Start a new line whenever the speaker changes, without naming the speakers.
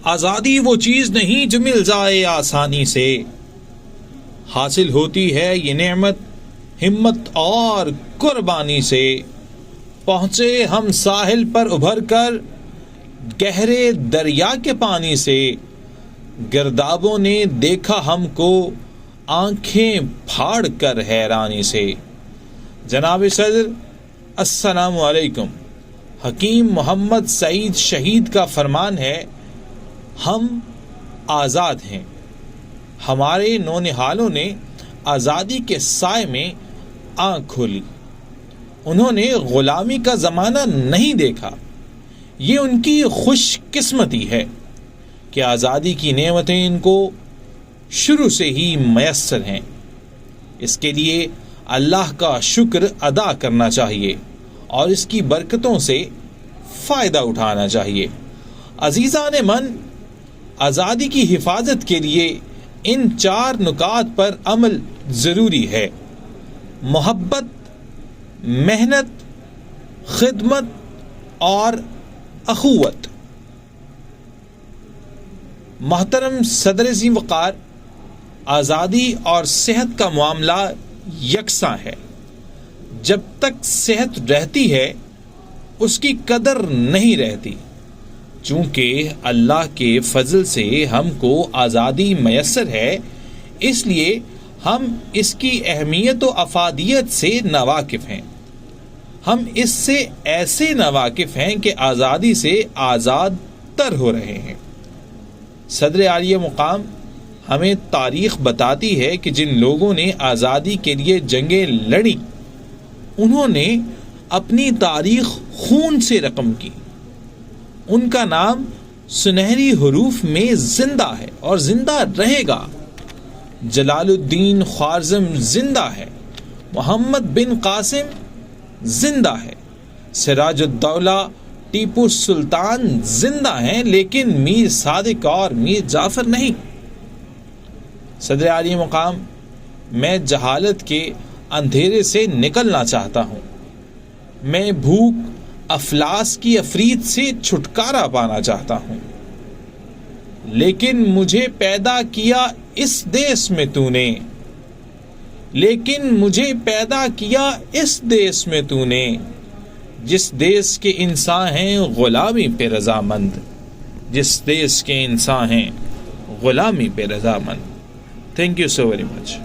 آزادی وہ چیز نہیں جو مل جائے آسانی سے، حاصل ہوتی ہے یہ نعمت ہمت اور قربانی سے۔ پہنچے ہم ساحل پر ابھر کر گہرے دریا کے پانی سے، گردابوں نے دیکھا ہم کو آنکھیں پھاڑ کر حیرانی سے۔ جناب صدر السلام علیکم۔ حکیم محمد سعید شہید کا فرمان ہے، ہم آزاد ہیں۔ ہمارے نونہالوں نے آزادی کے سائے میں آنکھ کھولی، انہوں نے غلامی کا زمانہ نہیں دیکھا۔ یہ ان کی خوش قسمتی ہے کہ آزادی کی نعمتیں ان کو شروع سے ہی میسر ہیں۔ اس کے لیے اللہ کا شکر ادا کرنا چاہیے اور اس کی برکتوں سے فائدہ اٹھانا چاہیے۔ عزیزان من، آزادی کی حفاظت کے لیے ان 4 نکات پر عمل ضروری ہے: محبت، محنت، خدمت اور اخوت۔ محترم صدر ذی وقار، آزادی اور صحت کا معاملہ یکساں ہے۔ جب تک صحت رہتی ہے اس کی قدر نہیں رہتی۔ چونکہ اللہ کے فضل سے ہم کو آزادی میسر ہے، اس لیے ہم اس کی اہمیت و افادیت سے ناواقف ہیں۔ ہم اس سے ایسے ناواقف ہیں کہ آزادی سے آزاد تر ہو رہے ہیں۔ صدر عالیہ مقام ہمیں تاریخ بتاتی ہے کہ جن لوگوں نے آزادی کے لیے جنگیں لڑی، انہوں نے اپنی تاریخ خون سے رقم کی۔ ان کا نام سنہری حروف میں زندہ ہے اور زندہ رہے گا۔ جلال الدین خوارزم زندہ ہے، محمد بن قاسم زندہ ہے، سراج الدولہ ٹیپو سلطان زندہ ہیں، لیکن میر صادق اور میر جعفر نہیں۔ صدر عالی مقام، میں جہالت کے اندھیرے سے نکلنا چاہتا ہوں۔ میں بھوک افلاس کی افرید سے چھٹکارا پانا چاہتا ہوں، لیکن مجھے پیدا کیا اس دیس میں تو نے، لیکن مجھے پیدا کیا اس دیس میں تو نے، جس دیس کے انسان ہیں غلامی پہ رضامند، جس دیس کے انسان ہیں غلامی پہ رضامند۔ Thank you so very much.